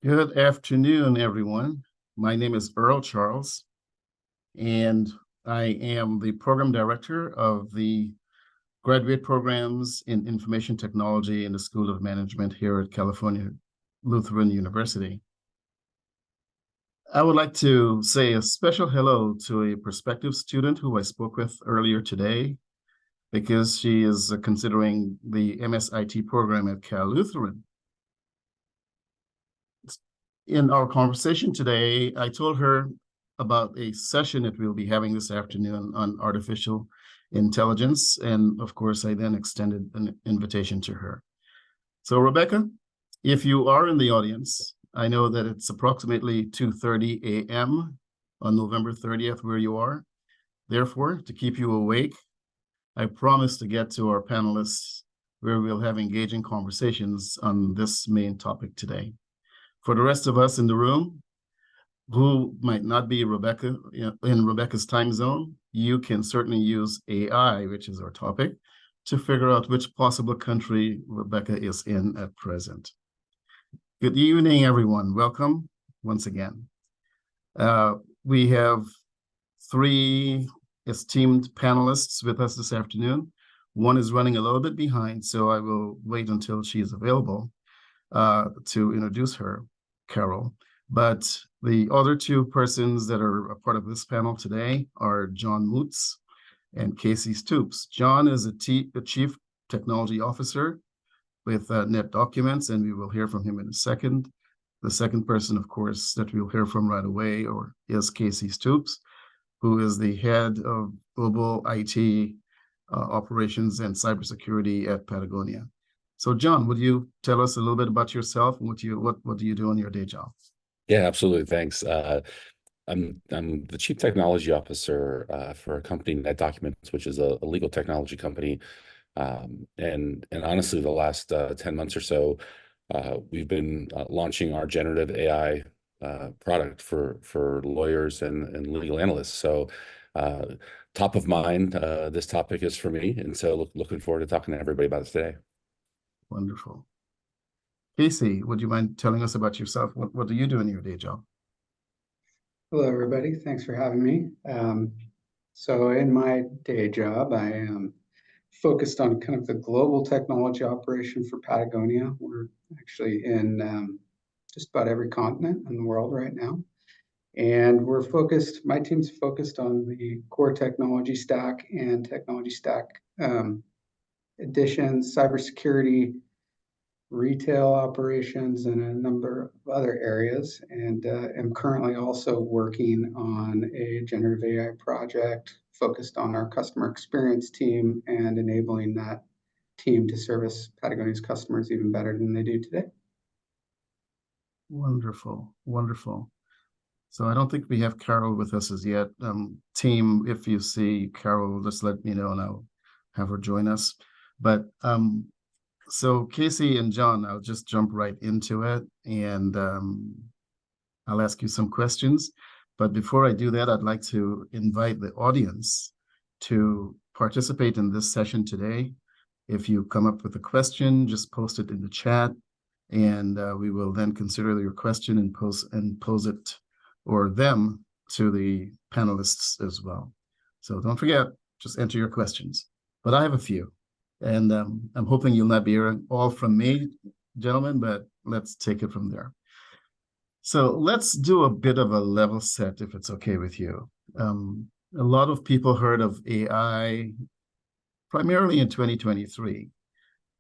Good afternoon, everyone. My name is Earl Charles, and I am the program director of the graduate programs in information technology in the School of Management here at California Lutheran University. I would like to say a special hello to a prospective student who I spoke with earlier today because she is considering the MSIT program at Cal Lutheran. In our conversation today, I told her about a session that we'll be having this afternoon on artificial intelligence. And of course, I then extended an invitation to her. So Rebecca, if you are in the audience, I know that it's approximately 2:30 a.m. on November 30th where you are. Therefore, to keep you awake, I promise to get to our panelists where we'll have engaging conversations on this main topic today. For the rest of us in the room who might not be Rebecca in Rebecca's time zone, you can certainly use AI, which is our topic, to figure out which possible country Rebecca is in at present. Good evening, everyone. Welcome once again. We have three esteemed panelists with us this afternoon. One is running a little bit behind, so I will wait until she is available to introduce her, Carol. But the other two persons that are a part of this panel today are John Moots and Casey Stoops. John is a Chief Technology Officer with Net Documents, and we will hear from him in a second. The second person, of course, that we'll hear from right away is Casey Stoops, who is the head of global IT operations and cybersecurity at Patagonia. So, John, would you tell us a little bit about yourself and what do you do in your day job? Yeah, absolutely. Thanks. I'm the Chief Technology Officer for a company, Net Documents, which is a legal technology company. And honestly, the last 10 months or so, we've been launching our generative AI product for lawyers and legal analysts. So top of mind, this topic is for me. And so looking forward to talking to everybody about it today. Wonderful. Casey, would you mind telling us about yourself? What do you do in your day job? Hello, everybody. Thanks for having me. So in my day job, I am focused on kind of the global technology operation for Patagonia. We're actually in just about every continent in the world right now. And my team's focused on the core technology stack and technology stack additions, cybersecurity, retail operations, and a number of other areas. And am currently also working on a generative AI project focused on our customer experience team and enabling that team to service Patagonia's customers even better than they do today. Wonderful, wonderful. So I don't think we have Carol with us as yet. Team, if you see Carol, just let me know and I'll have her join us. But so Casey and John, I'll just jump right into it and I'll ask you some questions. But before I do that, I'd like to invite the audience to participate in this session today. If you come up with a question, just post it in the chat and we will then consider your question and pose it or them to the panelists as well. So don't forget, just enter your questions. But I have a few. And I'm hoping you'll not be hearing all from me, gentlemen, but let's take it from there. So let's do a bit of a level set, if it's okay with you. A lot of people heard of AI primarily in 2023.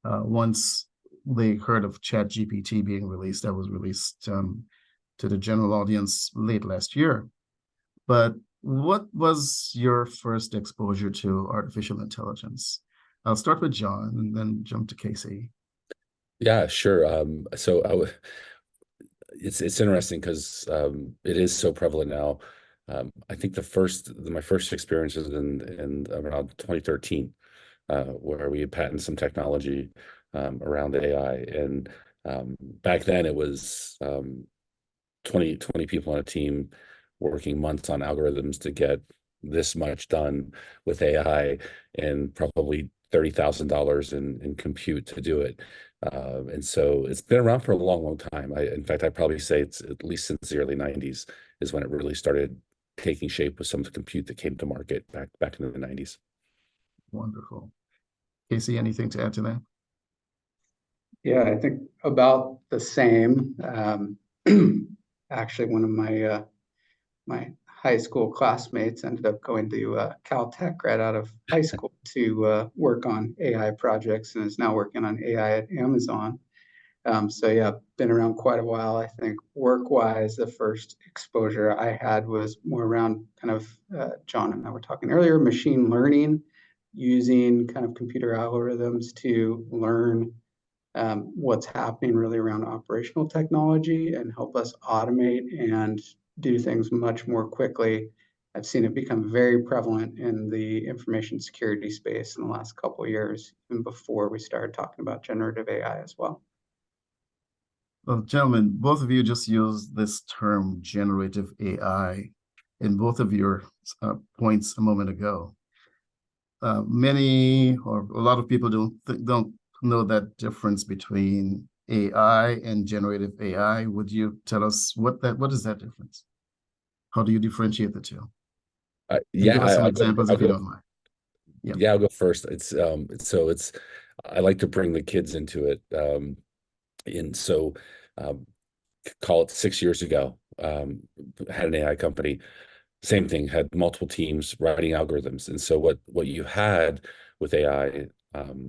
Once they heard of ChatGPT being released, that was released to the general audience late last year. But what was your first exposure to artificial intelligence? I'll start with John and then jump to Casey. Yeah, sure. It's interesting because it is so prevalent now. I think my first experience was in around 2013, where we had patented some technology around AI, and back then it was 20 people on a team working months on algorithms to get this much done with AI, and probably $30,000 in compute to do it. And so it's been around for a long, long time. In fact, I'd probably say it's at least since the early 90s is when it really started taking shape with some of the compute that came to market back in the 90s. Wonderful. Casey, anything to add to that? Yeah, I think about the same. Actually, one of my high school classmates ended up going to Caltech right out of high school to work on AI projects and is now working on AI at Amazon. So yeah, been around quite a while. I think work-wise, the first exposure I had was more around kind of John and I were talking earlier, machine learning, using kind of computer algorithms to learn what's happening really around operational technology and help us automate and do things much more quickly. I've seen it become very prevalent in the information security space in the last couple of years, even before we started talking about generative AI as well. Well, gentlemen, both of you just used this term generative AI in both of your points a moment ago. Many or a lot of people don't know that difference between AI and generative AI. Would you tell us what is that difference? How do you differentiate the two? And Yeah, give us some I'll examples if you don't mind. Yeah. Yeah, I'll go first. I like to bring the kids into it. And so um, call it 6 years ago, had an AI company. Same thing, had multiple teams writing algorithms. And so what you had with AI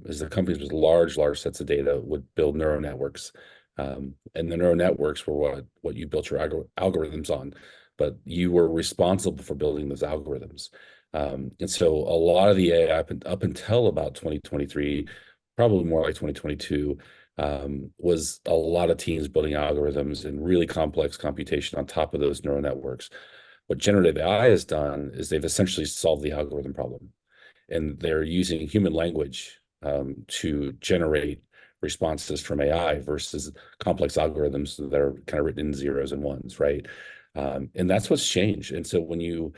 is the companies with large sets of data would build neural networks. And the neural networks were what you built your algorithms on, but you were responsible for building those algorithms. And so a lot of the AI up until about 2023, probably more like 2022, was a lot of teams building algorithms and really complex computation on top of those neural networks. What generative AI has done is they've essentially solved the algorithm problem, and they're using human language to generate responses from AI versus complex algorithms that are kind of written in zeros and ones, right? And that's what's changed. And so when you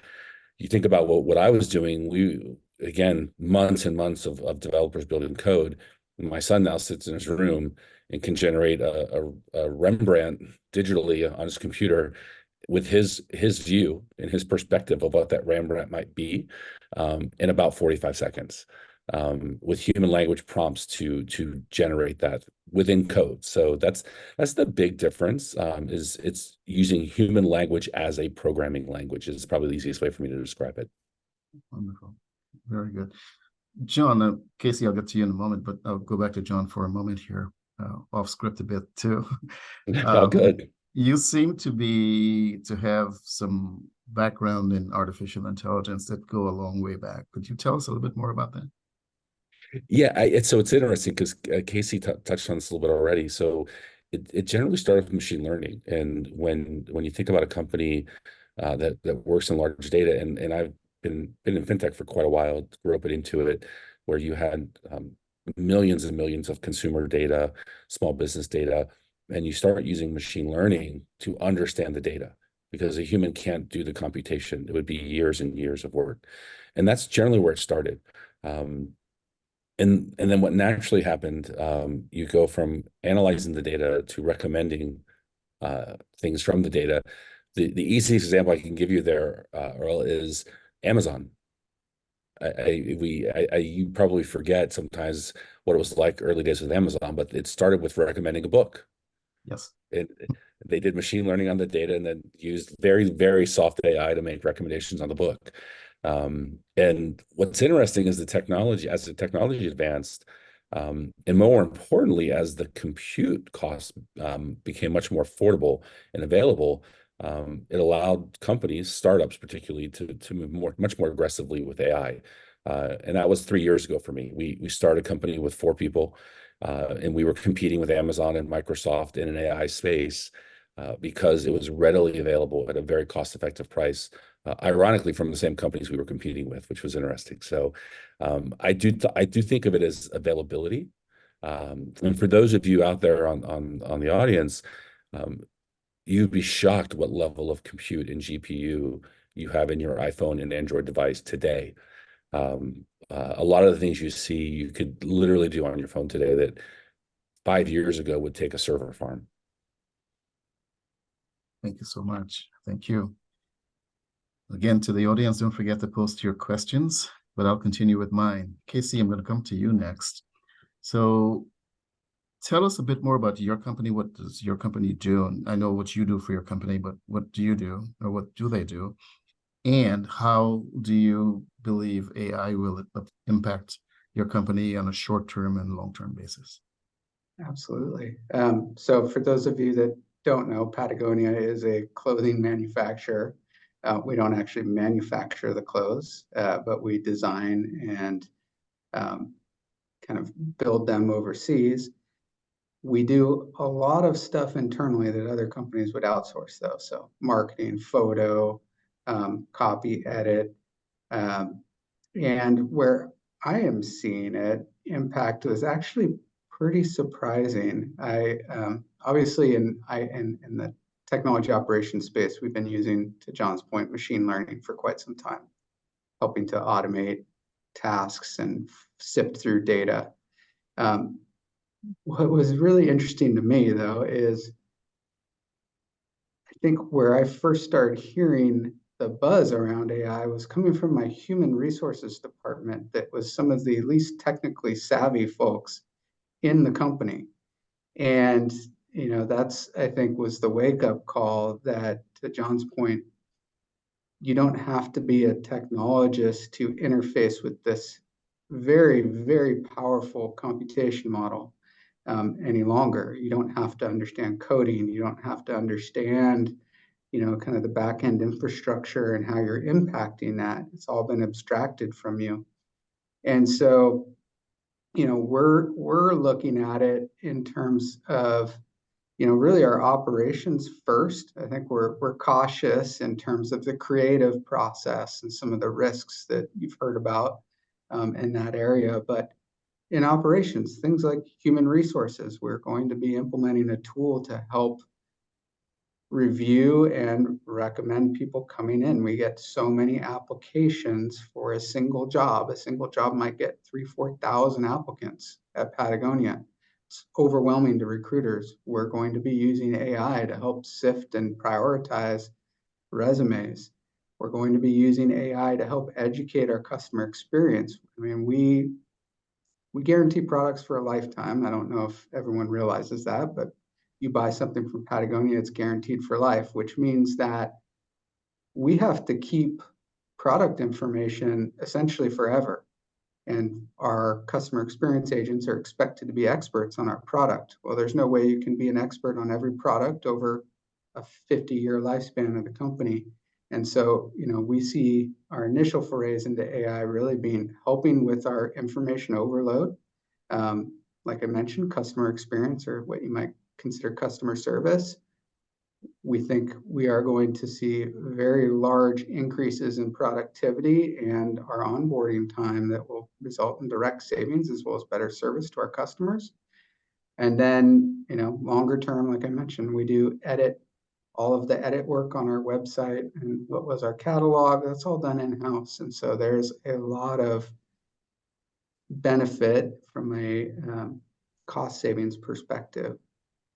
think about what I was doing, we again months and months of developers building code. My son now sits in his room and can generate a Rembrandt digitally on his computer with his view and his perspective of what that Rembrandt might be in about 45 seconds with human language prompts to generate that within code. So that's the big difference is it's using human language as a programming language is probably the easiest way for me to describe it. Wonderful. Very good. John, Casey, I'll get to you in a moment, but I'll go back to John for a moment here, off script a bit too. Oh, good. You seem to have some background in artificial intelligence that go a long way back. Could you tell us a little bit more about that? Yeah, it's interesting because Casey touched on this a little bit already. So it generally started with machine learning, and when you think about a company that works in large data, and I've been in fintech for quite a while, grew up into it, where you had millions and millions of consumer data, small business data, and you start using machine learning to understand the data because a human can't do the computation. It would be years and years of work, and that's generally where it started. And then what naturally happened, you go from analyzing the data to recommending things from the data. The easiest example I can give you there, Earl, is Amazon. You probably forget sometimes what it was like early days with Amazon, but it started with recommending a book. Yes. They did machine learning on the data and then used very soft AI to make recommendations on the book. And what's interesting is as the technology advanced, and more importantly, as the compute costs became much more affordable and available, it allowed companies, startups particularly, to move much more aggressively with AI. And that was 3 years ago for me. We started a company with 4 people, and we were competing with Amazon and Microsoft in an AI space because it was readily available at a very cost-effective price. Ironically, from the same companies we were competing with, which was interesting. So I do think of it as availability. And for those of you out there on the audience, you'd be shocked what level of compute and GPU you have in your iPhone and Android device today. A lot of the things you see, you could literally do on your phone today that 5 years ago would take a server farm. Thank you so much. Thank you. Again, to the audience, don't forget to post your questions, but I'll continue with mine. Casey, I'm going to come to you next. So tell us a bit more about your company. What does your company do? And I know what you do for your company, but what do you do, or what do they do? And how do you believe AI will impact your company on a short-term and long-term basis? Absolutely. So for those of you that don't know, Patagonia is a clothing manufacturer. We don't actually manufacture the clothes, but we design and kind of build them overseas. We do a lot of stuff internally that other companies would outsource, though. So marketing, photo, copy, edit. And where I am seeing it impact was actually pretty surprising. I obviously in the technology operations space, we've been using, to John's point, machine learning for quite some time, helping to automate tasks and sift through data. What was really interesting to me, though, is I think where I first started hearing the buzz around AI was coming from my human resources department, that was some of the least technically savvy folks in the company. And, that's, I think, was the wake-up call that, to John's point, you don't have to be a technologist to interface with this very, very powerful computation model any longer. You don't have to understand coding. You don't have to understand, kind of the back end infrastructure and how you're impacting that. It's all been abstracted from you. And so, we're looking at it in terms of, really our operations first. I think we're cautious in terms of the creative process and some of the risks that you've heard about in that area. But in operations, things like human resources, we're going to be implementing a tool to help review and recommend people coming in. We get so many applications for a single job. A single job might get 3,000-4,000 applicants at Patagonia. It's overwhelming to recruiters. We're going to be using AI to help sift and prioritize resumes. We're going to be using AI to help educate our customer experience. I mean, we guarantee products for a lifetime. I don't know if everyone realizes that, but you buy something from Patagonia, it's guaranteed for life, which means that we have to keep product information essentially forever. And our customer experience agents are expected to be experts on our product. Well, there's no way you can be an expert on every product over a 50-year lifespan of the company. And so, we see our initial forays into AI really being helping with our information overload. Like I mentioned, customer experience, or what you might consider customer service. We think we are going to see very large increases in productivity and our onboarding time that will result in direct savings as well as better service to our customers. And then, longer term, like I mentioned, we do all of the edit work on our website, and what was our catalog, that's all done in-house. And so there's a lot of benefit from a cost savings perspective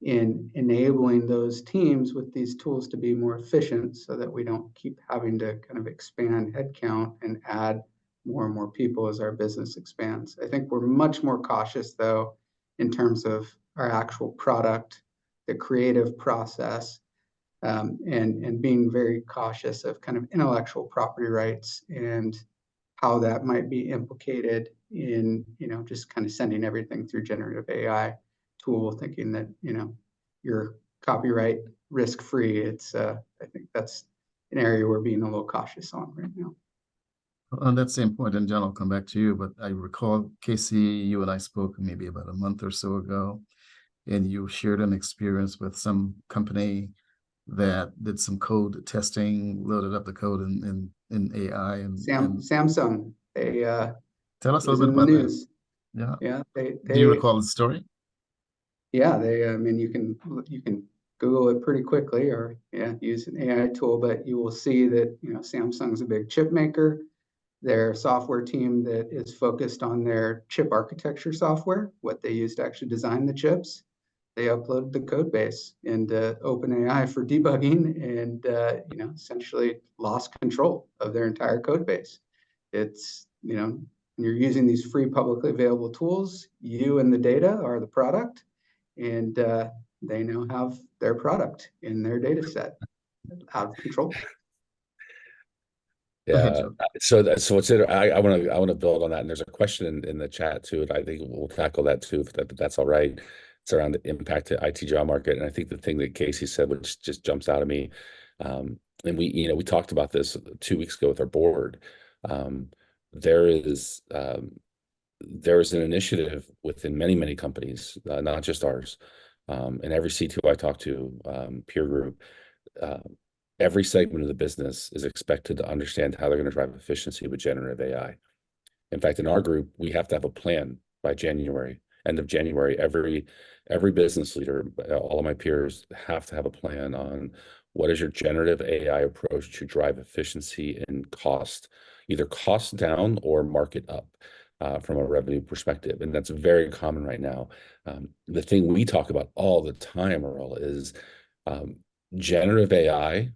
in enabling those teams with these tools to be more efficient, so that we don't keep having to kind of expand headcount and add more and more people as our business expands. I think we're much more cautious, though, in terms of our actual product, the creative process, and being very cautious of kind of intellectual property rights and how that might be implicated in, just kind of sending everything through generative AI tool, thinking that, you're copyright risk-free. I think that's an area we're being a little cautious on right now. On that same point, and John, I'll come back to you, but I recall, Casey, you and I spoke maybe about a month or so ago, and you shared an experience with some company that did some code testing, loaded up the code in AI, and Samsung. They tell us a little bit about that. Yeah. Do you recall the story? Yeah, I mean, you can Google it pretty quickly, or use an AI tool, but you will see that, Samsung's a big chip maker. their software team that is focused on their chip architecture software, what they use to actually design the chips. They uploaded the code base into OpenAI for debugging and essentially lost control of their entire code base. It's, when you're using these free publicly available tools, you and the data are the product, and they now have their product in their data set out of control. Go ahead, Yeah. Joe. So it's I want to build on that, and there's a question in the chat too, and I think we'll tackle that too, if that's all right. It's around the impact to IT job market, and I think the thing that Casey said, which just jumps out at me, and we talked about this 2 weeks ago with our board. There is an initiative within many companies, not just ours, and every C2 I talk to, peer group. Every segment of the business is expected to understand how they're going to drive efficiency with generative AI. In fact, in our group, we have to have a plan by January, end of January. Every business leader, all of my peers, have to have a plan on what is your generative AI approach to drive efficiency and cost, either cost down or market up, from a revenue perspective. And that's very common right now. The thing we talk about all the time, Earl, is generative AI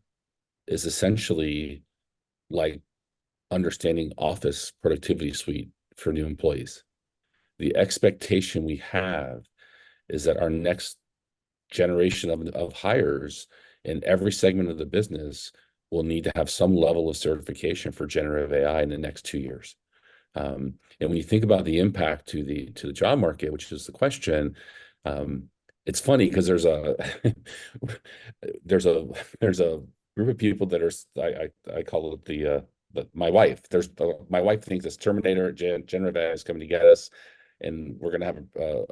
is essentially like understanding Office productivity suite for new employees. The expectation we have is that our next generation of hires in every segment of the business will need to have some level of certification for generative AI in the next 2 years. And when you think about the impact to the job market, which is the question, it's funny because there's a there's a group of people that are, I call it my wife. My wife thinks this Terminator generative AI is coming to get us, and we're going to have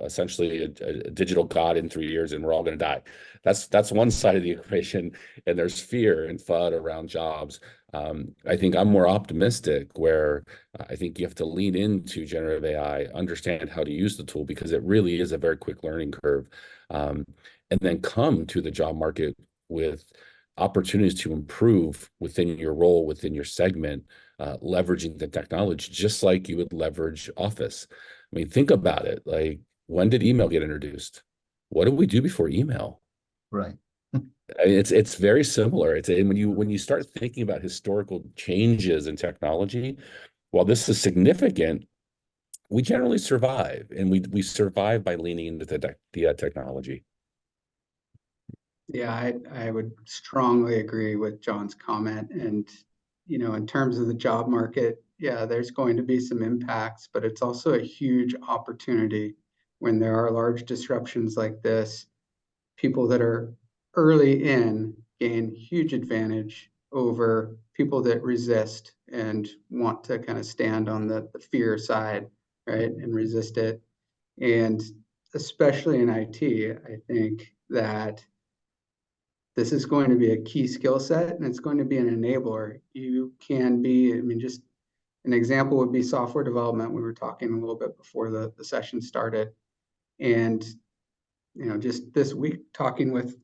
essentially a digital god in 3 years, and we're all going to die. That's one side of the equation, and there's fear and FUD around jobs. I think I'm more optimistic, where I think you have to lean into generative AI, understand how to use the tool, because it really is a very quick learning curve, and then come to the job market with opportunities to improve within your role, within your segment, leveraging the technology, just like you would leverage Office. I mean, think about it. Like, when did email get introduced? What did we do before email? Right. I mean, it's very similar. And when you start thinking about historical changes in technology, while this is significant, we generally survive, and we survive by leaning into the technology. Yeah, I would strongly agree with John's comment. And, in terms of the job market, yeah, there's going to be some impacts, but it's also a huge opportunity when there are large disruptions like this. People that are early in gain huge advantage over people that resist and want to kind of stand on the fear side, right, and resist it. And especially in IT, I think that this is going to be a key skill set, and it's going to be an enabler. You can be, just an example would be software development. We were talking a little bit before the session started. And, just this week, talking with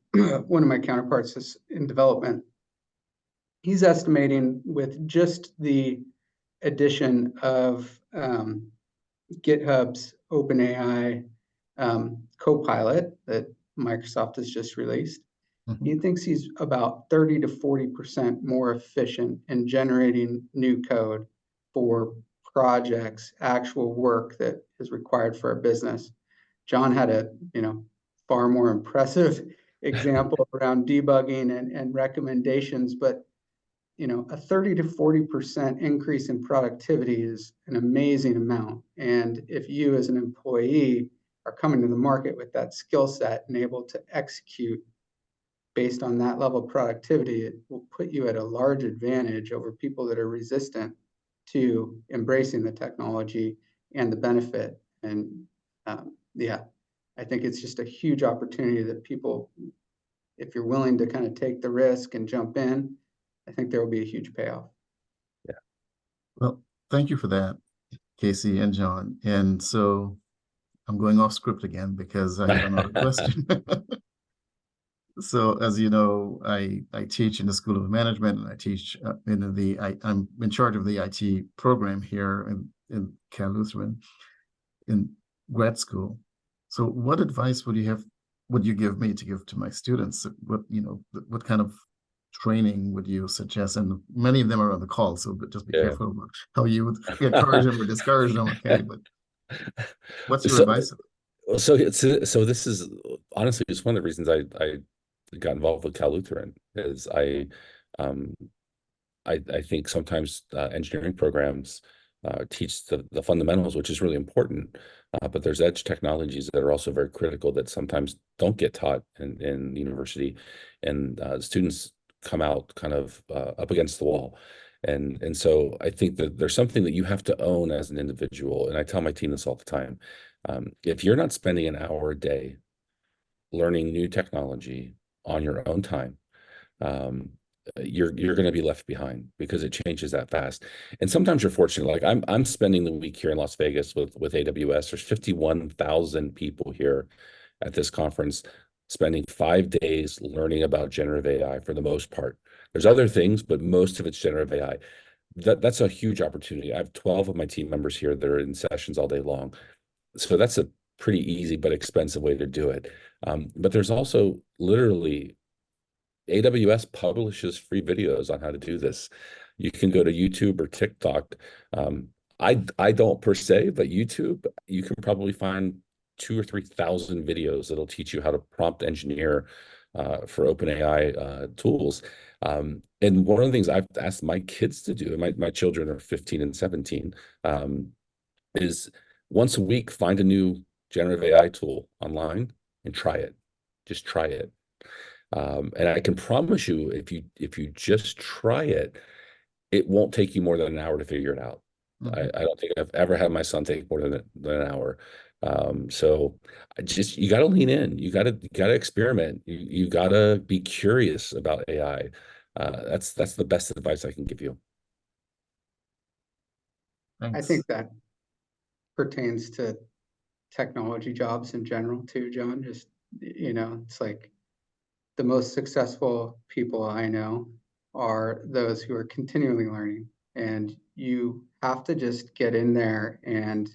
one of my counterparts in development, he's estimating with just the addition of GitHub's OpenAI Copilot that Microsoft has just released. He thinks he's about 30 to 40% more efficient in generating new code for projects, actual work that is required for a business. John had a far more impressive example around debugging and recommendations, but a 30 to 40% increase in productivity is an amazing amount. And if you as an employee are coming to the market with that skill set and able to execute based on that level of productivity, it will put you at a large advantage over people that are resistant to embracing the technology and the benefit. And I think it's just a huge opportunity that people, if you're willing to kind of take the risk and jump in, I think there will be a huge payoff. Yeah. Well, thank you for that, Casey and John. And so I'm going off script again because I have another question. So as you know, I teach in the School of Management, and I teach I'm in charge of the IT program here in Cal Lutheran in grad school. So what advice would you give me to give to my students? What kind of training would you suggest? And many of them are on the call, so but just be Yeah. careful about how you would encourage them or discourage them. Okay, but what's your So, advice? so this is honestly it's one of the reasons I got involved with Cal Lutheran is um, I think sometimes engineering programs teach the fundamentals, which is really important. But there's edge technologies that are also very critical that sometimes don't get taught in university, and students come out kind of up against the wall. And so I think that there's something that you have to own as an individual. And I tell my team this all the time. If you're not spending an hour a day learning new technology on your own time, um, you're going to be left behind because it changes that fast. And sometimes you're fortunate. Like I'm spending the week here in Las Vegas with AWS. There's 51,000 people here at this conference, spending 5 days learning about generative AI for the most part. There's other things, but most of it's generative AI. That's a huge opportunity. I have 12 of my team members here that are in sessions all day long. So that's a pretty easy but expensive way to do it. But there's also literally AWS publishes free videos on how to do this. You can go to YouTube or TikTok. I don't per se, but YouTube, you can probably find 2 or 3 thousand videos that'll teach you how to prompt engineer for OpenAI tools. And one of the things I've asked my kids to do, and my children are 15 and 17, is once a week find a new generative AI tool online and try it. Just try it. And I can promise you, if you just try it, it won't take you more than an hour to figure it out. Mhm. I don't think I've ever had my son take more than an hour. So you got to lean in. You got to experiment. You got to be curious about AI. That's the best advice I can give you. I Thanks. think that pertains to technology jobs in general too, John. Just, it's like the most successful people I know are those who are continually learning. And you have to just get in there and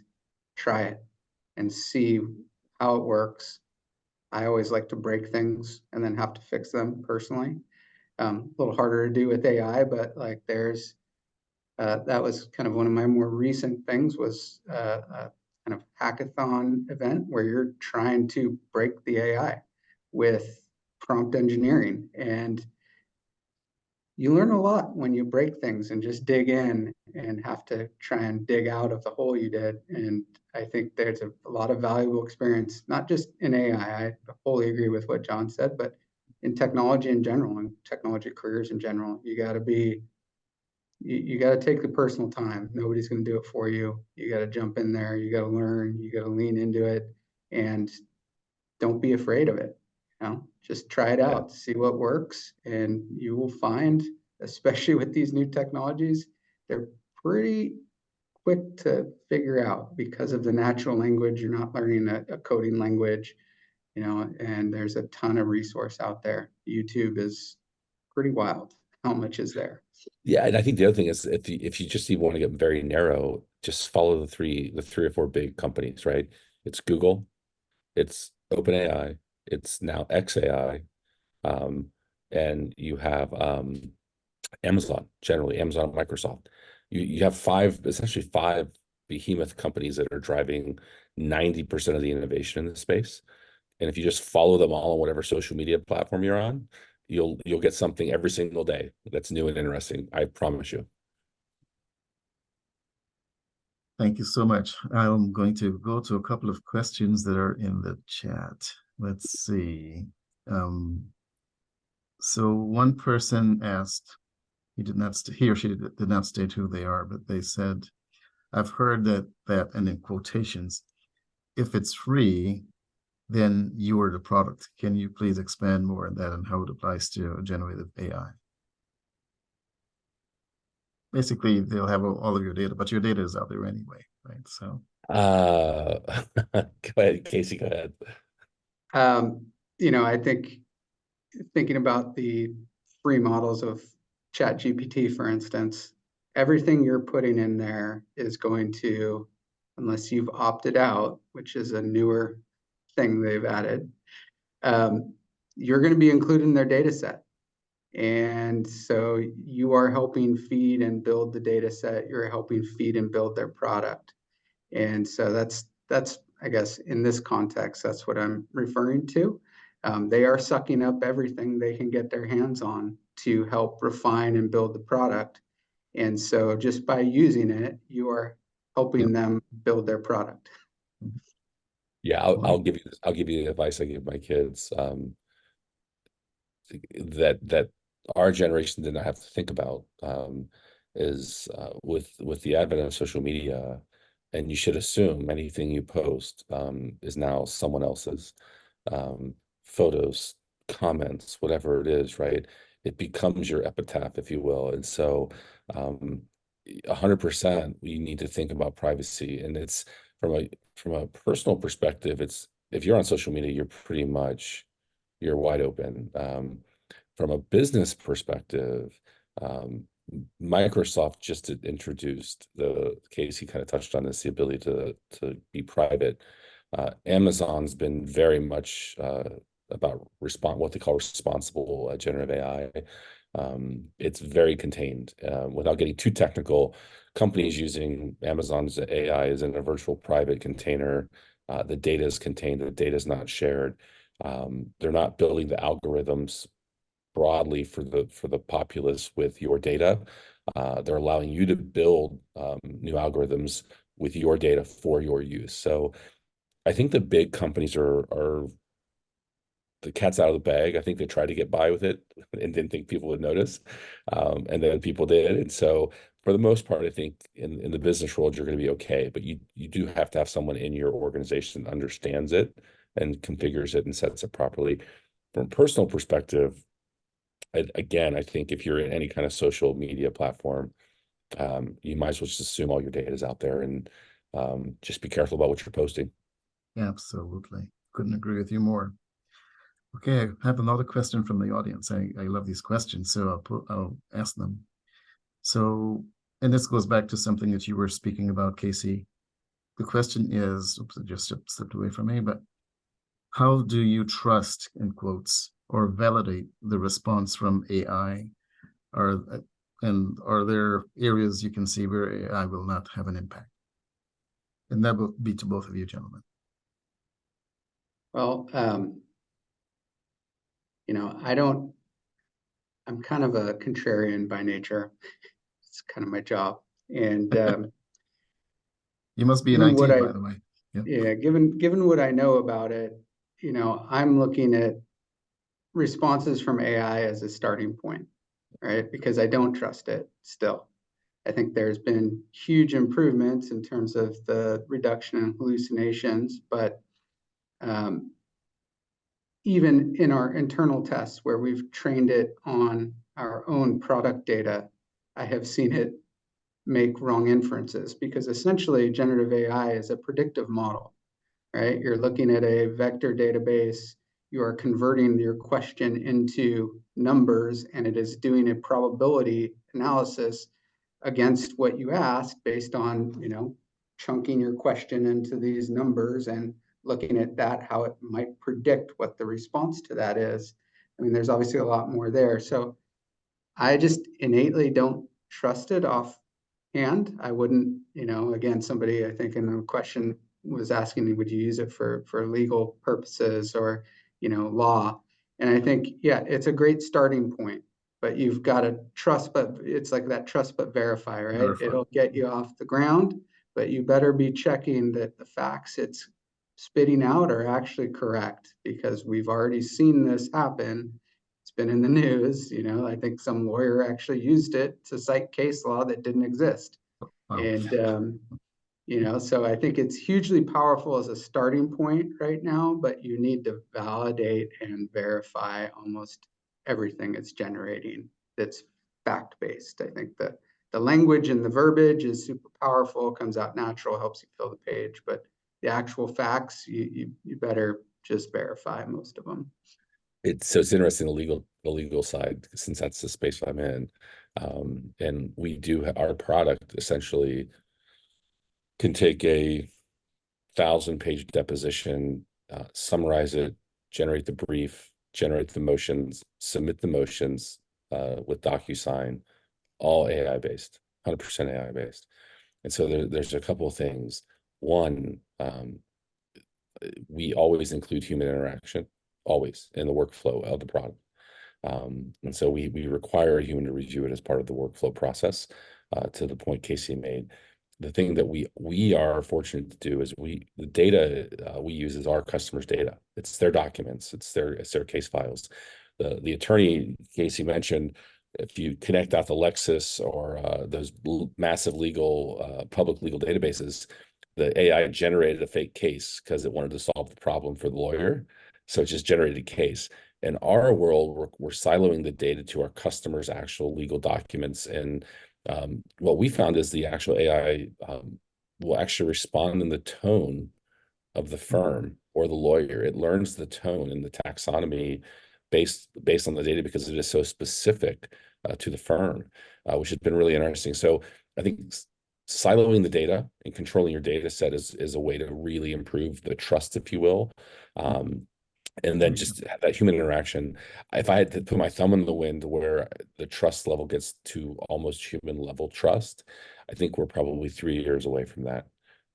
try it and see how it works. I always like to break things and then have to fix them personally. A little harder to do with AI, but like that was kind of one of my more recent things was a kind of hackathon event where you're trying to break the AI with prompt engineering. And you learn a lot when you break things and just dig in and have to try and dig out of the hole you did. And I think there's a lot of valuable experience, not just in AI. I wholly agree with what John said, but in technology in general and technology careers in general. You got to take the personal time. Nobody's going to do it for you. You got to jump in there. You got to learn. You got to lean into it, and don't be afraid of it. Just try it Yeah. out, see what works, and you will find, especially with these new technologies, they're pretty quick to figure out because of the natural language. You're not learning a coding language, and there's a ton of resource out there. YouTube is pretty wild. How much is there? Yeah, and I think the other thing is if you just even want to get very narrow, just follow the three or four big companies, right? It's Google, it's OpenAI, it's now XAI, um, and you have Amazon, generally Amazon and Microsoft. You have essentially five behemoth companies that are driving 90% of the innovation in the space. And if you just follow them all on whatever social media platform you're on, you'll get something every single day that's new and interesting. I promise you. Thank you so much. I'm going to go to a couple of questions that are in the chat. Let's see. Um, so one person asked, he or she did not state who they are, but they said, I've heard that, and in quotations, if it's free, then you are the product. Can you please expand more on that and how it applies to generative AI? Basically, they'll have all of your data, but your data is out there anyway, right? So, Uh, go ahead, Casey, go ahead. I think thinking about the free models of ChatGPT, for instance, everything you're putting in there is going to, unless you've opted out, which is a newer thing they've added, you're going to be included in their data set. And so you are helping feed and build the data set. You're helping feed and build their product. And so that's I guess in this context, that's what I'm referring to. They are sucking up everything they can get their hands on to help refine and build the product. And so just by using it, you are helping them build their product. Yeah, I'll give you the advice I give my kids, that our generation did not have to think about, is with the advent of social media, and you should assume anything you post is now someone else's, photos, comments, whatever it is, right? It becomes your epitaph, if you will. And so 100% we need to think about privacy. And it's from a personal perspective, it's if you're on social media, you're wide open. From a business perspective, Microsoft just introduced the case, he kind of touched on this, the ability to be private. Amazon's been very much about what they call responsible generative AI. It's very contained. Without getting too technical, companies using Amazon's AI is in a virtual private container. The data is contained, the data is not shared. They're not building the algorithms broadly for the populace with your data. They're allowing you to build new algorithms with your data for your use. So I think the big companies are the cat's out of the bag. I think they tried to get by with it and didn't think people would notice. And then people did. And so for the most part, I think in the business world, you're going to be okay. But you do have to have someone in your organization that understands it and configures it and sets it properly. From a personal perspective, again, I think if you're in any kind of social media platform, you might as well just assume all your data is out there, and just be careful about what you're posting. Absolutely. Couldn't agree with you more. Okay, I have another question from the audience. I love these questions, so I'll ask them. So, and this goes back to something that you were speaking about, Casey. The question is, oops, it just slipped away from me, but how do you trust, in quotes, or validate the response from AI? And are there areas you can see where AI will not have an impact? And that will be to both of you, gentlemen. Well, I'm kind of a contrarian by nature. It's kind of my job. And you must be in IT, by the way. Yeah, given what I know about it, I'm looking at responses from AI as a starting point, right? Because I don't trust it still. I think there's been huge improvements in terms of the reduction in hallucinations, but even in our internal tests where we've trained it on our own product data, I have seen it make wrong inferences, because essentially generative AI is a predictive model, right? You're looking at a vector database, you are converting your question into numbers, and it is doing a probability analysis against what you asked based on, chunking your question into these numbers and looking at that, how it might predict what the response to that is. I mean, there's obviously a lot more there. So I just innately don't trust it offhand. I wouldn't, again, somebody I think in the question was asking me, would you use it for legal purposes or, law? And I think, yeah, it's a great starting point, but you've got to trust, but it's like that trust but verify, right? Verify. It'll get you off the ground, but you better be checking that the facts it's spitting out are actually correct, because we've already seen this happen. It's been in the news. I think some lawyer actually used it to cite case law that didn't exist. Wow. And so I think it's hugely powerful as a starting point right now, but you need to validate and verify almost everything it's generating that's fact-based. I think that the language and the verbiage is super powerful, comes out natural, helps you fill the page, but the actual facts, you better just verify most of them. it's interesting, the legal side, since that's the space I'm in. And we do our product essentially can take a 1,000-page deposition, summarize it, generate the brief, generate the motions, submit the motions with DocuSign, all AI based, 100% AI based. And so there's a couple of things. One, we always include human interaction, always in the workflow of the product. And so we require a human to review it as part of the workflow process, to the point Casey made. The thing that we are fortunate to do is the data we use is our customers' data. It's their documents, it's their case files. The attorney Casey mentioned, if you connect out the Lexis or those massive legal public legal databases, the AI generated a fake case because it wanted to solve the problem for the lawyer. So it just generated a case. In our world, we're siloing the data to our customers' actual legal documents. And what we found is the actual AI will actually respond in the tone of the firm or the lawyer. It learns the tone and the taxonomy based on the data because it is so specific to the firm, which has been really interesting. So I think siloing the data and controlling your data set is a way to really improve the trust, if you will. And then just have that human interaction. If I had to put my thumb in the wind where the trust level gets to almost human level trust, I think we're probably 3 years away from that.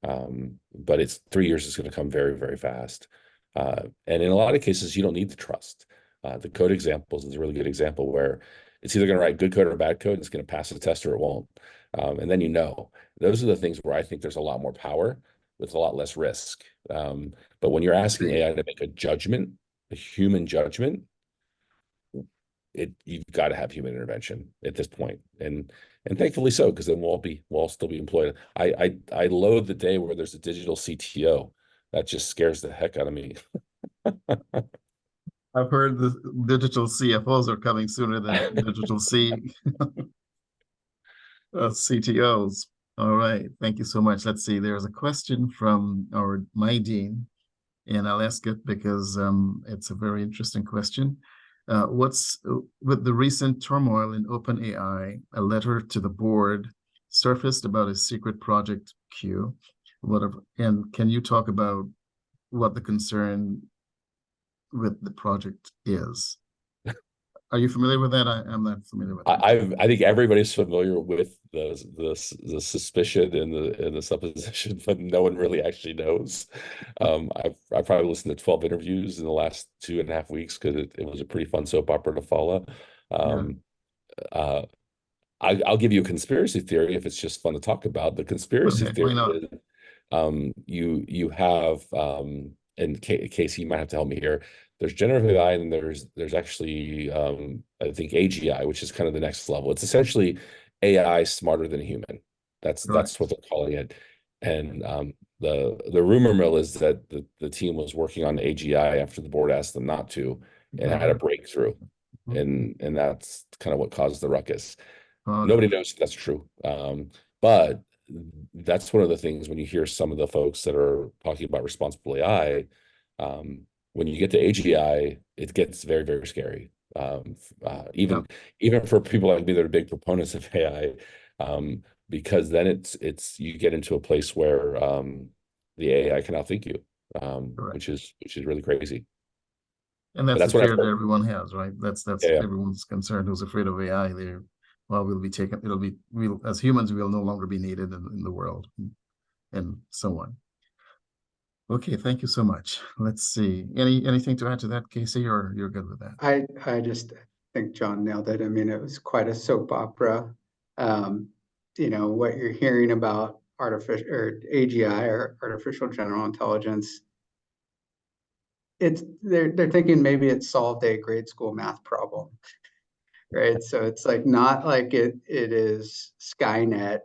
But it's 3 years is going to come very, very fast. And in a lot of cases, you don't need the trust. The code examples is a really good example where it's either going to write good code or bad code. It's going to pass the test or it won't. And then those are the things where I think there's a lot more power with a lot less risk. But when you're asking AI to make a judgment, a human judgment, you've got to have human intervention at this point. And thankfully so, because then we'll all still be employed. I loathe the day where there's a digital CTO. That just scares the heck out of me. I've heard the digital CFOs are coming sooner than digital CTOs. All right, thank you so much. Let's see. There's a question from my dean, and I'll ask it because it's a very interesting question. What's with the recent turmoil in OpenAI, a letter to the board surfaced about a secret project queue, whatever. And can you talk about what the concern with the project is? Are you familiar with that? I'm not familiar with that. I think everybody's familiar with the suspicion and the supposition, but no one really actually knows. I've probably listened to 12 interviews in the last 2.5 weeks because it was a pretty fun soap opera to follow. I'll give you a conspiracy theory if it's just fun to talk about. The conspiracy theory is you have and Casey, you might have to help me here. There's generative AI and there's actually I think AGI, which is kind of the next level. It's essentially AI smarter than a human. That's what they're calling it. And the rumor mill is that the team was working on AGI after the board asked them not to and had a breakthrough. And that's kind of what caused the ruckus. Nobody knows if that's true. But that's one of the things when you hear some of the folks that are talking about responsible AI, when you get to AGI, it gets very, very scary. Even for people like me that are big proponents of AI, because then it's you get into a place where the AI can outthink you, which is really crazy. And that's the fear that everyone has, right? That's everyone's concerned who's afraid of AI. We'll be taken. We'll as humans, we'll no longer be needed in the world, and so on. Okay, thank you so much. Let's see. Anything to add to that, Casey, or you're good with that? I just think John nailed it. I mean, it was quite a soap opera. What you're hearing about artificial or AGI or artificial general intelligence, they're thinking maybe it solved a grade school math problem, right? So it's like not like it is Skynet,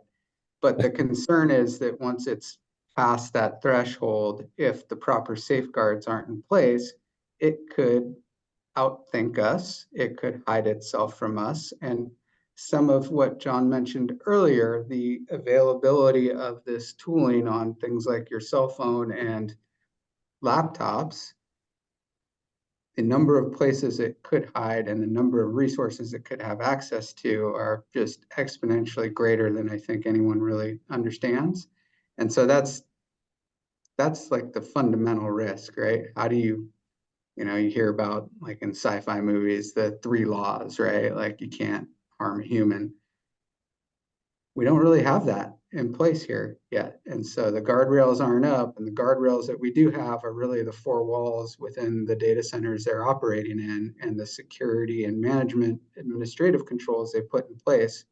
but the concern is that once it's past that threshold, if the proper safeguards aren't in place, it could outthink us, it could hide itself from us. And some of what John mentioned earlier, the availability of this tooling on things like your cell phone and laptops, the number of places it could hide and the number of resources it could have access to are just exponentially greater than I think anyone really understands. And so that's like the fundamental risk, right? How do you hear about, like in sci-fi movies, the 3 laws, right? Like you can't harm a human. We don't really have that in place here yet. And so the guardrails aren't up, and the guardrails that we do have are really the 4 walls within the data centers they're operating in and the security and management administrative controls they put in place.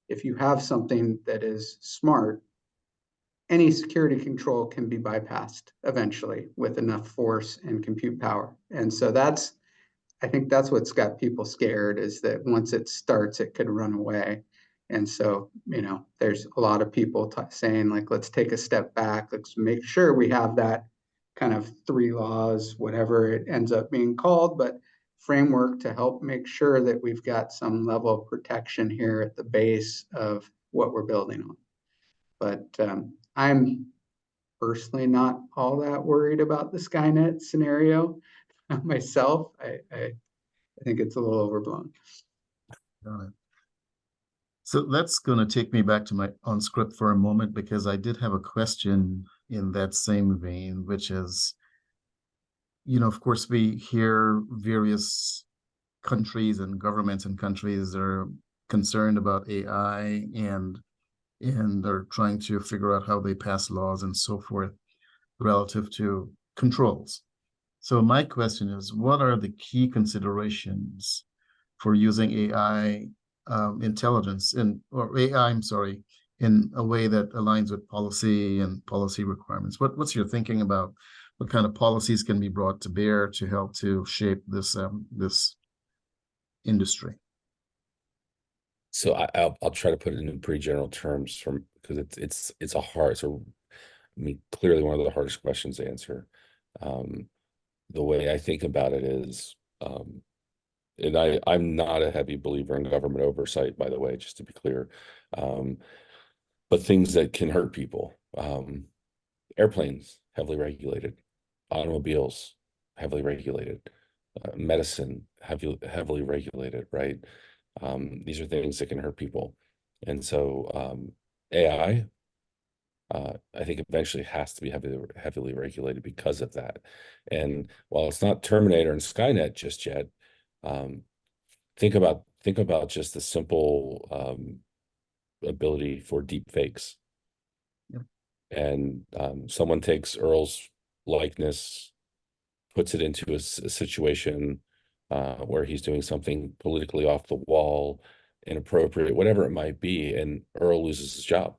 If you have something that is smart, any security control can be bypassed eventually with enough force and compute power. And so I think that's what's got people scared, is that once it starts, it could run away. And so, there's a lot of people saying, like, let's take a step back. Let's make sure we have that kind of 3 laws, whatever it ends up being called, but framework to help make sure that we've got some level of protection here at the base of what we're building on. But I'm personally not all that worried about the Skynet scenario myself. I think it's a little overblown. Got it. So that's going to take me back to my on script for a moment, because I did have a question in that same vein, which is, of course, we hear various countries and governments and countries are concerned about AI and are trying to figure out how they pass laws and so forth relative to controls. So my question is, what are the key considerations for using AI intelligence or AI, I'm sorry, in a way that aligns with policy and policy requirements? What's your thinking about what kind of policies can be brought to bear to help to shape this industry? So I'll try to put it in pretty general terms because it's a hard, so I mean, clearly one of the hardest questions to answer. The way I think about it is, and I'm not a heavy believer in government oversight, by the way, just to be clear, but things that can hurt people. Airplanes, heavily regulated. Automobiles, heavily regulated. Medicine, heavily regulated, right? These are things that can hurt people. And so AI, I think eventually has to be heavily regulated because of that. And while it's not Terminator and Skynet just yet, think about just the simple ability for deep fakes. Yep. And someone takes Earl's likeness, puts it into a situation where he's doing something politically off the wall, inappropriate, whatever it might be, and Earl loses his job.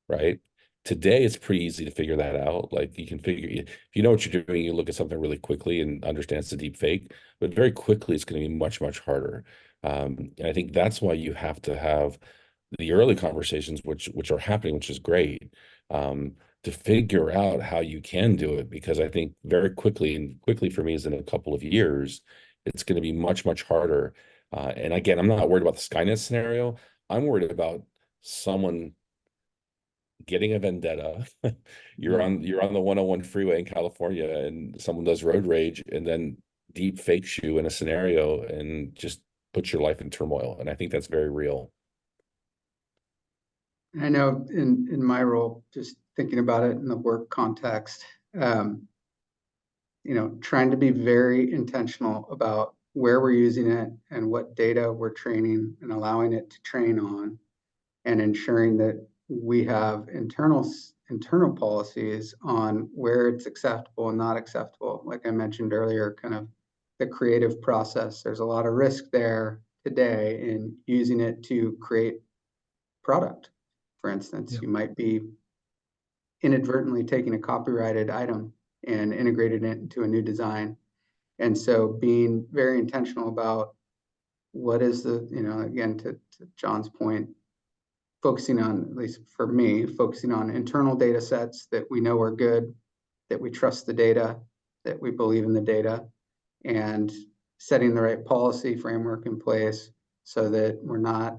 Right? Today, it's pretty easy to figure that out. Like you can figure, if you know what you're doing, you look at something really quickly and understand it's a deep fake, but very quickly it's going to be much, much harder. And I think that's why you have to have the early conversations, which are happening, which is great, to figure out how you can do it. Because I think very quickly, and quickly for me is in a couple of years, it's going to be much, much harder. And again, I'm not worried about the Skynet scenario. I'm worried about someone getting a vendetta. You're on the 101 freeway in California and someone does road rage and then deep fakes you in a scenario and just puts your life in turmoil. And I think that's very real. I know in my role, just thinking about it in the work context, trying to be very intentional about where we're using it and what data we're training and allowing it to train on, and ensuring that we have internal policies on where it's acceptable and not acceptable. Like I mentioned earlier, kind of the creative process. There's a lot of risk there today in using it to create product. For instance, you might be inadvertently taking a copyrighted item and integrated it into a new design. And so being very intentional about what is again, to John's point, focusing on, at least for me, focusing on internal data sets that we know are good, that we trust the data, that we believe in the data, and setting the right policy framework in place so that we're not,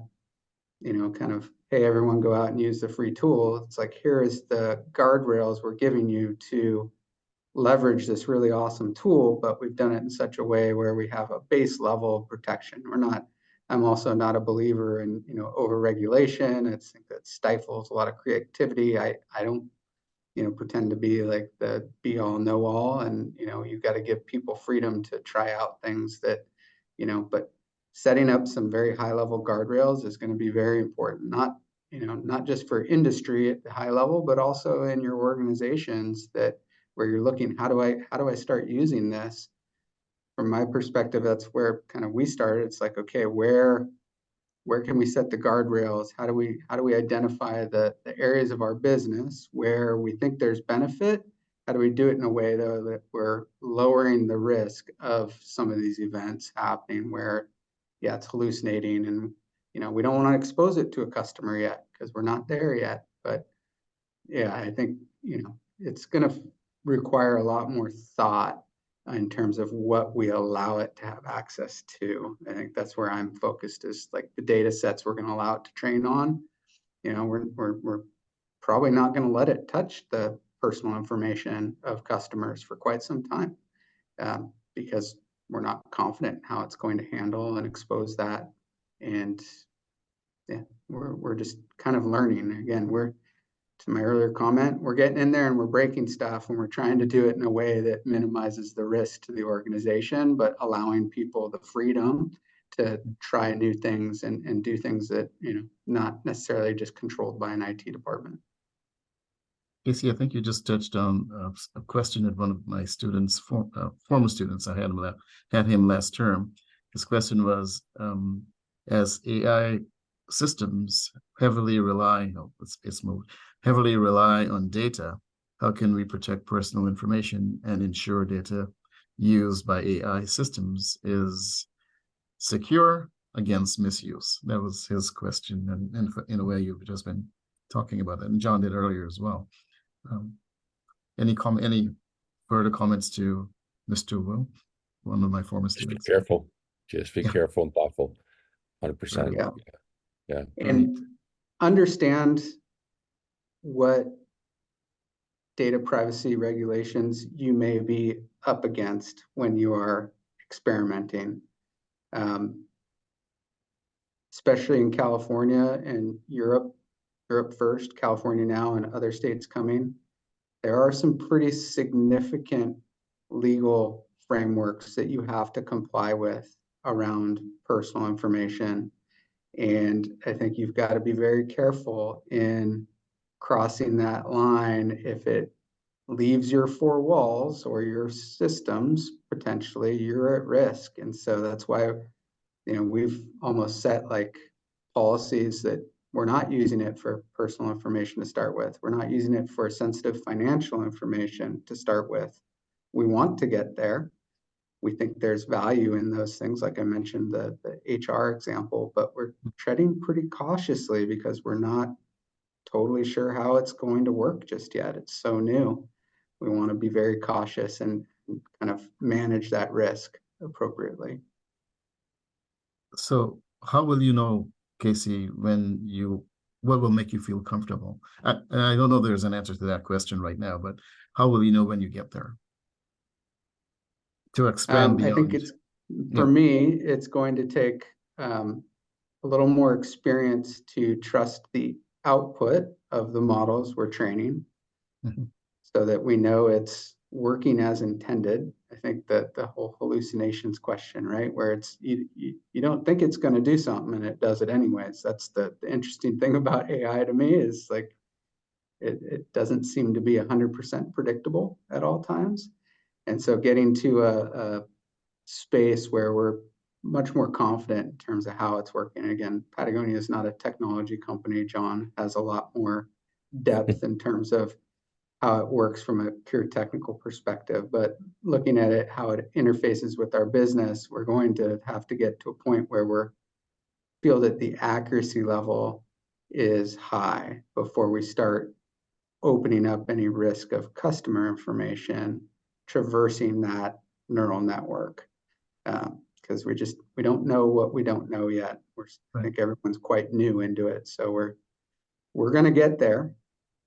kind of, hey, everyone go out and use the free tool. It's like, here is the guardrails we're giving you to leverage this really awesome tool, but we've done it in such a way where we have a base level of protection. I'm also not a believer in, over-regulation. I think that stifles a lot of creativity. I don't, pretend to be like the be all know all, and, you've got to give people freedom to try out things that, but setting up some very high level guardrails is going to be very important, not just for industry at the high level, but also in your organizations where you're looking, how do I start using this? From my perspective, that's where kind of we started. It's like, okay, where can we set the guardrails? How do we identify the areas of our business where we think there's benefit? How do we do it in a way, though, that we're lowering the risk of some of these events happening where, yeah, it's hallucinating, and, we don't want to expose it to a customer yet because we're not there yet. But yeah, I think, it's going to require a lot more thought in terms of what we allow it to have access to. I think that's where I'm focused, is like the data sets we're going to allow it to train on. We're probably not going to let it touch the personal information of customers for quite some time, because we're not confident in how it's going to handle and expose that. And yeah, we're just kind of learning. Again, to my earlier comment, we're getting in there and we're breaking stuff, and we're trying to do it in a way that minimizes the risk to the organization, but allowing people the freedom to try new things and do things that, not necessarily just controlled by an IT department. Casey, I think you just touched on a question that one of my students, former students, I had him last term. His question was, as AI systems heavily rely on data, how can we protect personal information and ensure data used by AI systems is secure against misuse? That was his question, and in a way, you've just been talking about that, and John did earlier as well. Any further comments to Mr. Wu, one of my former students? Be careful. Just be careful and thoughtful. 100%. Yeah. And understand what data privacy regulations you may be up against when you are experimenting. Especially in California and Europe first, California now, and other states coming. There are some pretty significant legal frameworks that you have to comply with around personal information. And I think you've got to be very careful in crossing that line. If it leaves your four walls or your systems, potentially you're at risk. And so that's why, we've almost set like policies that we're not using it for personal information to start with. We're not using it for sensitive financial information to start with. We want to get there. We think there's value in those things. Like I mentioned, the HR example, but we're treading pretty cautiously because we're not totally sure how it's going to work just yet. It's so new. We want to be very cautious and kind of manage that risk appropriately. So how will you know, Casey, what will make you feel comfortable? And I don't know there's an answer to that question right now, but how will you know when you get there? To expand beyond. I think for me, it's going to take a little more experience to trust the output of the models we're training, so that we know it's working as intended. I think that the whole hallucinations question, right, where it's you don't think it's going to do something and it does it anyways. That's the interesting thing about AI to me, is like it doesn't seem to be 100% predictable at all times. And so getting to a space where we're much more confident in terms of how it's working. Again, Patagonia is not a technology company. John has a lot more depth in terms of how it works from a pure technical perspective, but looking at it, how it interfaces with our business, we're going to have to get to a point where we feel that the accuracy level is high before we start opening up any risk of customer information traversing that neural network. Because we don't know what we don't know yet. I think everyone's quite new into it. So we're going to get there.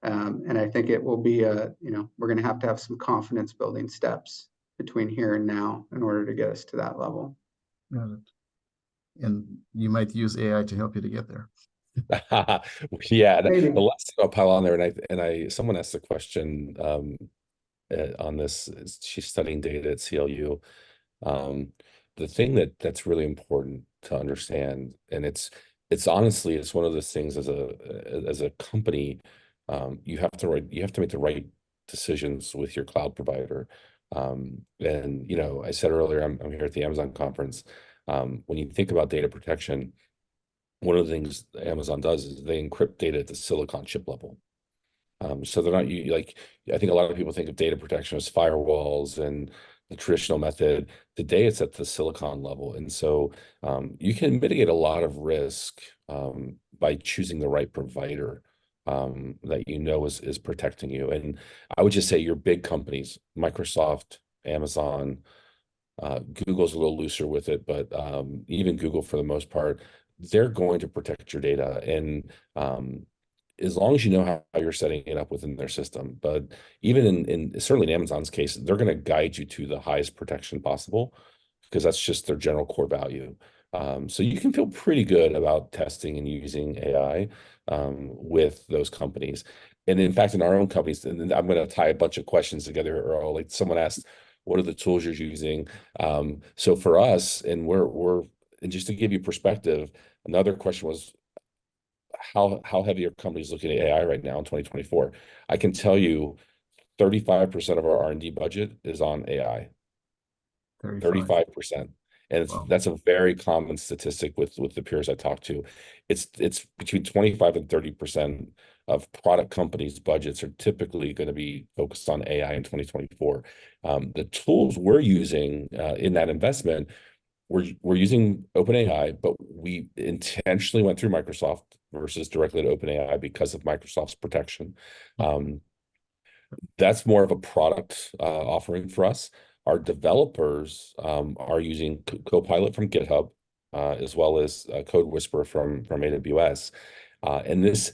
And I think it will be we're going to have some confidence building steps between here and now in order to get us to that level. Got it. And you might use AI to help you to get there. Yeah, Maybe. the last thing I'll pile on there, someone asked a question on this. She's studying data at CLU. The thing that's really important to understand, and it's honestly, it's one of those things as a company, you have to make the right decisions with your cloud provider. And I said earlier, I'm here at the Amazon conference. When you think about data protection, one of the things Amazon does is they encrypt data at the silicon chip level. So they're not like, I think a lot of people think of data protection as firewalls and the traditional method. Today it's at the silicon level. And so you can mitigate a lot of risk by choosing the right provider that is protecting you. And I would just say your big companies, Microsoft, Amazon, Google's a little looser with it, but even Google, for the most part, they're going to protect your data. And as long as you know how you're setting it up within their system. But even in certainly in Amazon's case, they're going to guide you to the highest protection possible because that's just their general core value. So you can feel pretty good about testing and using AI with those companies. And in fact, in our own companies, and I'm going to tie a bunch of questions together, or like someone asked, what are the tools you're using? So for us, and and just to give you perspective, another question was, how heavy are companies looking at AI right now in 2024? I can tell you 35% of our R&D budget is on AI. 35%. And Wow. that's a very common statistic with the peers I talk to. It's between 25 and 30% of product companies' budgets are typically going to be focused on AI in 2024. The tools we're using in that investment, we're using OpenAI, but we intentionally went through Microsoft versus directly to OpenAI because of Microsoft's protection. That's more of a product offering for us. Our developers are using Copilot from GitHub, as well as Code Whisperer from AWS. And this,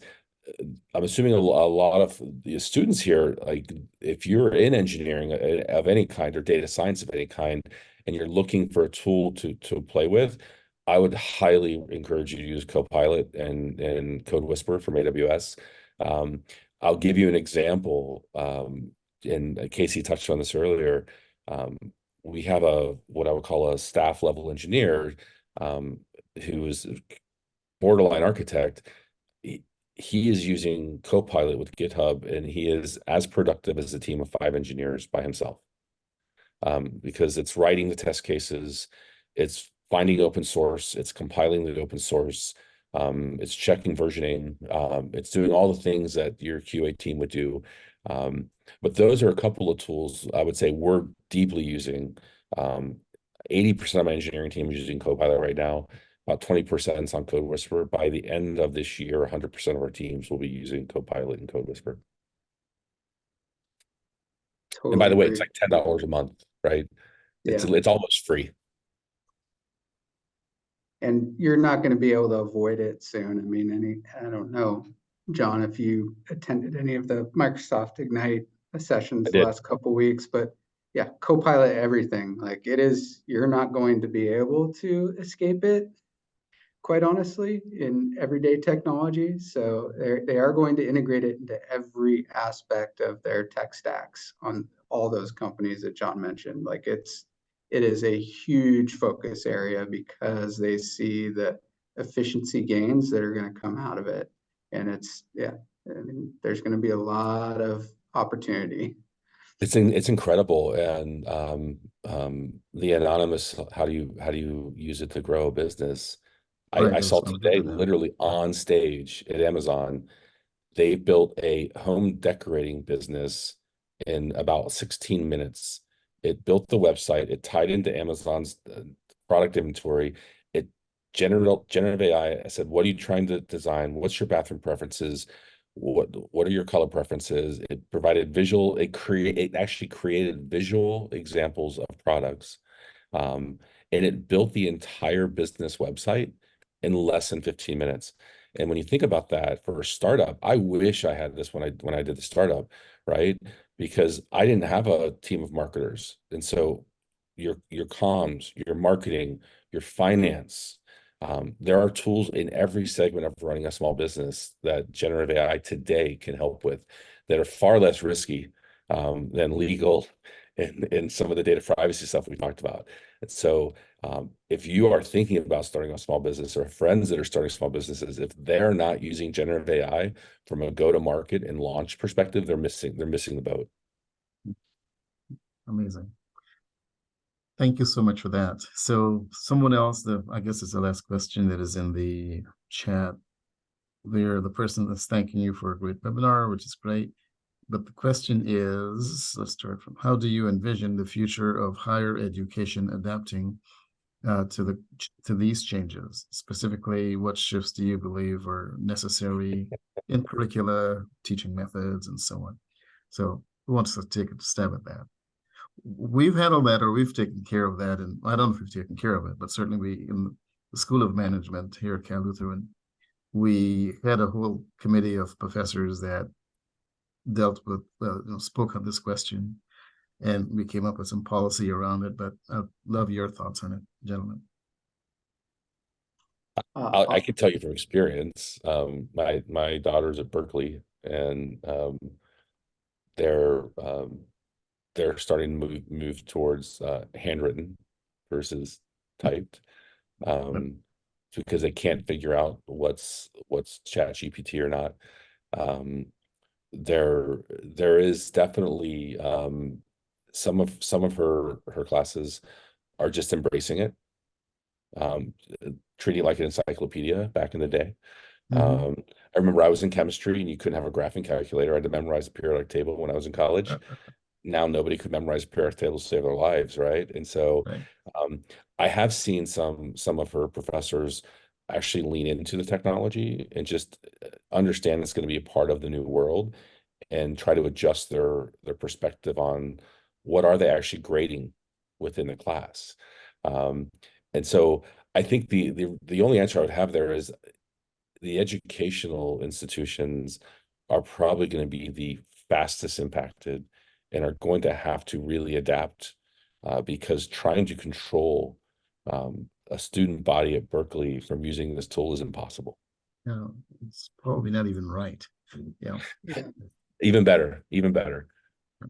I'm assuming a lot of the students here, like if you're in engineering of any kind or data science of any kind, and you're looking for a tool to play with, I would highly encourage you to use Copilot and Code Whisperer from AWS. I'll give you an example, and Casey touched on this earlier. We have what I would call a staff level engineer who is borderline architect. He is using Copilot with GitHub, and he is as productive as a team of 5 engineers by himself. Because it's writing the test cases, it's finding open source, it's compiling the open source, it's checking versioning, it's doing all the things that your QA team would do. But those are a couple of tools I would say we're deeply using. 80% of my engineering team is using Copilot right now. About 20% is on Code Whisperer. By the end of this year, 100% of our teams will be using Copilot and Code Whisperer. Totally and by the way, agree. it's like $10 a month, right? It's almost free. And you're not going to be able to avoid it soon. I mean, I don't know, John, if you attended any of the Microsoft Ignite sessions the last couple of weeks, but yeah, Copilot everything. Like you're not going to be able to escape it, quite honestly, in everyday technology. So they are going to integrate it into every aspect of their tech stacks on all those companies that John mentioned. Like it is a huge focus area because they see the efficiency gains that are going to come out of it. And I mean, there's going to be a lot of opportunity. It's incredible. And the anonymous, how do you use it to grow a business? Right, I saw sounds good today to them. literally on stage at Amazon, they built a home decorating business in about 16 minutes. It built the website, it tied into Amazon's product inventory. It generative AI. I said, what are you trying to design? What's your bathroom preferences? What are your color preferences? It provided it actually created visual examples of products. And it built the entire business website in less than 15 minutes. And when you think about that for a startup, I wish I had this when I did the startup, right? Because I didn't have a team of marketers. And so your comms, your marketing, your finance, there are tools in every segment of running a small business that generative AI today can help with that are far less risky than legal and some of the data privacy stuff we talked about. And so if you are thinking about starting a small business or friends that are starting small businesses, if they're not using generative AI from a go-to-market and launch perspective, they're missing the boat. Amazing. Thank you so much for that. So someone else, I guess it's the last question that is in the chat there, the person that's thanking you for a great webinar, which is great. But the question is, let's start from, how do you envision the future of higher education adapting to these changes? Specifically, what shifts do you believe are necessary in curricula, teaching methods, and so on? So who wants to take a stab at that? We've handled that, or we've taken care of that, and I don't know if we've taken care of it, but certainly we, in the School of Management here at Cal Lutheran, we had a whole committee of professors that dealt with, spoke on this question, and we came up with some policy around it. But I'd love your thoughts on it, gentlemen. I can tell you from experience. My daughter's at Berkeley, and they're starting to move towards handwritten versus typed, because they can't figure out what's Chat GPT or not. There is definitely some of her classes are just embracing it, treating it like an encyclopedia back in the day. I remember I was in chemistry and you couldn't have a graphing calculator. I had to memorize the periodic table when I was in college. Now nobody could memorize periodic tables to save their lives, right? And so Right. I have seen some of her professors actually lean into the technology and just understand it's going to be a part of the new world and try to adjust their perspective on what are they actually grading within the class. And so I think the only answer I would have there is the educational institutions are probably going to be the fastest impacted and are going to have to really adapt, because trying to control a student body at Berkeley from using this tool is impossible. No, it's probably not even right. Yeah. Even better, even better.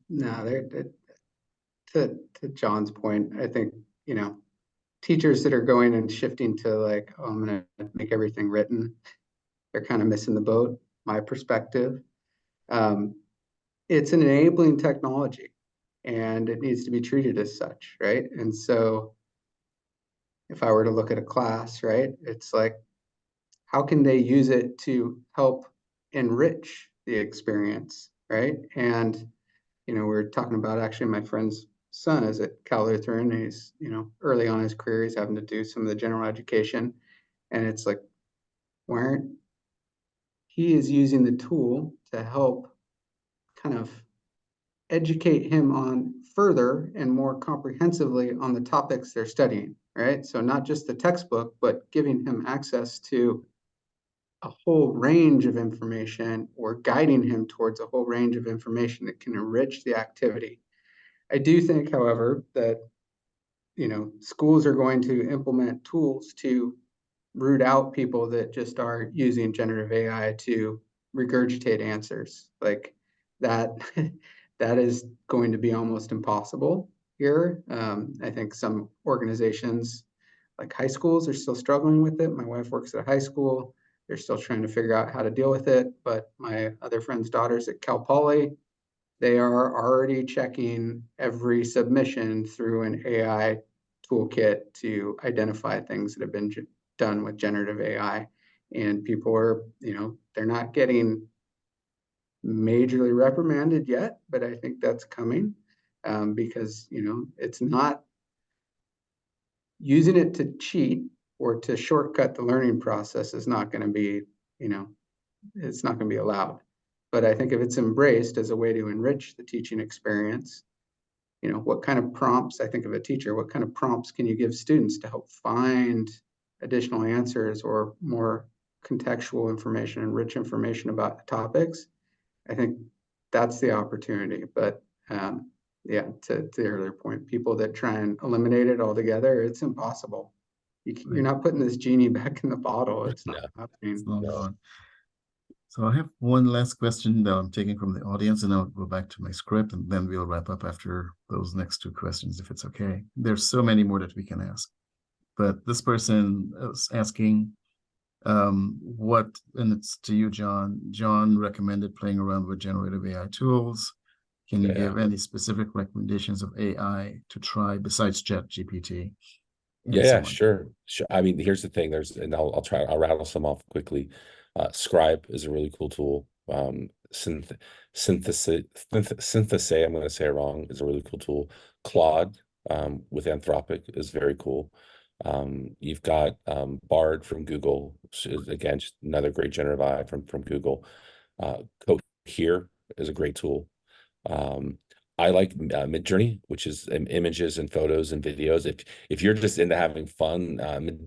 No, to John's point, I think, teachers that are going and shifting to like, oh, I'm going to make everything written, they're kind of missing the boat, my perspective. It's an enabling technology and it needs to be treated as such, right? And so if I were to look at a class, right, it's like, how can they use it to help enrich the experience, right? And, we're talking about actually my friend's son is at Cal Lutheran. He's, early on in his career, he's having to do some of the general education. And it's like, why aren't he is using the tool to help kind of educate him on further and more comprehensively on the topics they're studying, right? So not just the textbook, but giving him access to a whole range of information or guiding him towards a whole range of information that can enrich the activity. I do think, however, that schools are going to implement tools to root out people that just are using generative AI to regurgitate answers. Like that, that is going to be almost impossible here. I think some organizations like high schools are still struggling with it. My wife works at a high school. They're still trying to figure out how to deal with it. But my other friend's daughters at Cal Poly, they are already checking every submission through an AI toolkit to identify things that have been done with generative AI. And people are, they're not getting majorly reprimanded yet, but I think that's coming, because, it's not using it to cheat or to shortcut the learning process is not going to be, it's not going to be allowed. But I think if it's embraced as a way to enrich the teaching experience, what kind of prompts, I think of a teacher, what kind of prompts can you give students to help find additional answers or more contextual information and rich information about topics, I think that's the opportunity. But yeah, to the earlier point, people that try and eliminate it altogether, it's impossible. You're not putting this genie back in the bottle. It's not happening. It's not gone. So I have one last question that I'm taking from the audience, and I'll go back to my script, and then we'll wrap up after those next two questions, if it's okay. There's so many more that we can ask. But this person is asking what, and it's to you, John. John recommended playing around with generative AI tools. Can you give any specific recommendations of AI to try besides ChatGPT? Yeah, sure. I mean, here's the thing. And I'll rattle some off quickly. Scribe is a really cool tool. Synthesay, I'm going to say it wrong, is a really cool tool. Claude with Anthropic is very cool. You've got Bard from Google, which is, again, just another great generative AI from Google. Cohere is a great tool. I like Midjourney, which is images and photos and videos. If you're just into having fun,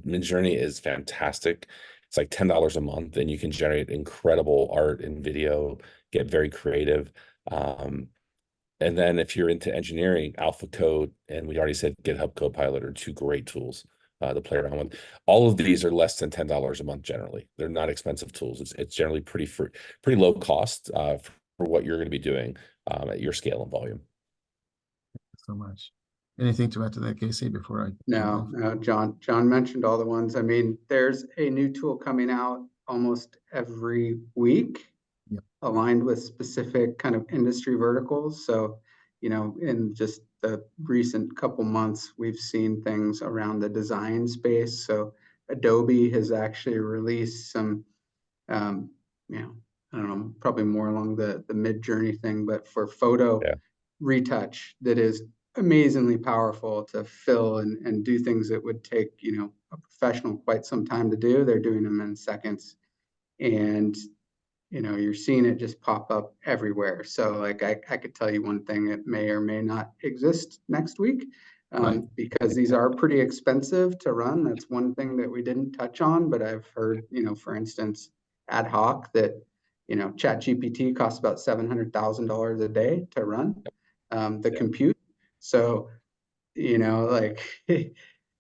Midjourney is fantastic. It's like $10 a month, and you can generate incredible art and video, get very creative. And then if you're into engineering, Alpha Code, and we already said GitHub Copilot are two great tools to play around with. All of these are less than $10 a month generally. They're not expensive tools. It's generally pretty low cost for what you're going to be doing at your scale and volume. Thank you so much. Anything to add to that, Casey, before I No, John mentioned all the ones. I mean, there's a new tool coming out almost every week, aligned with specific kind of industry verticals. So, you know, in just the recent couple months, we've seen things around the design space. So Adobe has actually released some, you know, I don't know, probably more along the Midjourney thing, but for photo retouch that is amazingly powerful to fill and do things that would take, you know, a professional quite some time to do. They're doing them in seconds. And, you know, you're seeing it just pop up everywhere. So like I could tell you one thing that may or may not exist next week, because these are pretty expensive to run. That's one thing that we didn't touch on, but I've heard, you know, for instance, ad hoc that, you know, ChatGPT costs about $700,000 a day to run the compute. So, you know, like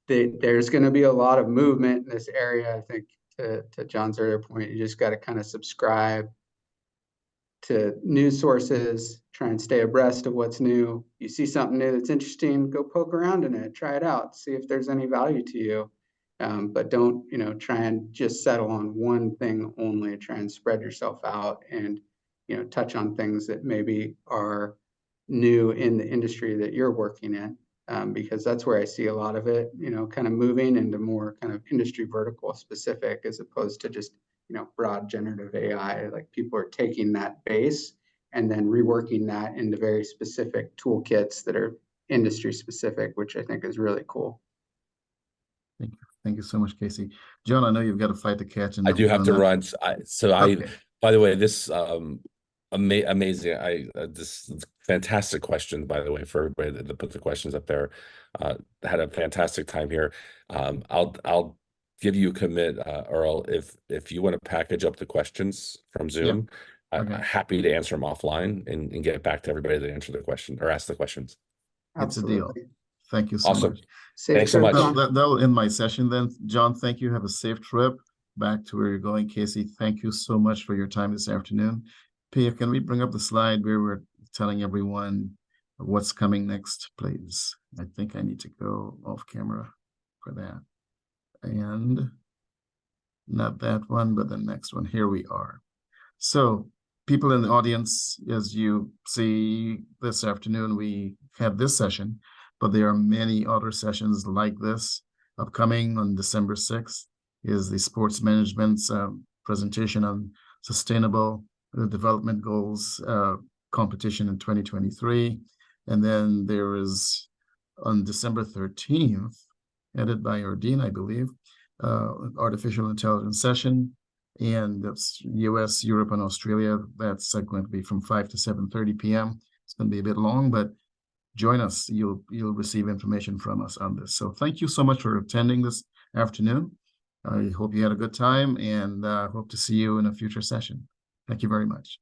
there's going to be a lot of movement in this area. I think to John's earlier point, you just got to kind of subscribe to news sources, try and stay abreast of what's new. You see something new that's interesting, go poke around in it, try it out, see if there's any value to you. But don't, you know, try and just settle on one thing only. Try and spread yourself out and, you know, touch on things that maybe are new in the industry that you're working in, because that's where I see a lot of it, you know, kind of moving into more kind of industry vertical specific, as opposed to just, you know, broad generative AI. Like people are taking that base and then reworking that into very specific toolkits that are industry specific, which I think is really cool. Thank you. Thank you so much, Casey. John, I know you've got to fight the catch. And I do have to run. By the way, this amazing. This fantastic question, by the way, for everybody that put the questions up there. Had a fantastic time here. I'll give you a commit, Earl, if you want to package up the questions from Zoom. I'm happy to answer them offline and get back to everybody that answer the question or ask the questions. Absolutely. It's a deal. Thank you so much. Thanks so much. That'll end my session then. John, thank you. Have a safe trip back to where you're going. Casey, thank you so much for your time this afternoon. Pia, can we bring up the slide where we're telling everyone what's coming next, please? I think I need to go off camera for that. And not that one, but the next one. Here we are. So people in the audience, as you see this afternoon, we have this session, but there are many other sessions like this. Upcoming on December 6th is the sports management's presentation on sustainable development goals competition in 2023. And then there is on December 13th, headed by Erdine, I believe, artificial intelligence session. And that's US, Europe, and Australia. That's going to be from 5 to 7:30 p.m. It's going to be a bit long, but join us. You'll receive information from us on this. So thank you so much for attending this afternoon. I hope you had a good time, and hope to see you in a future session. Thank you very much.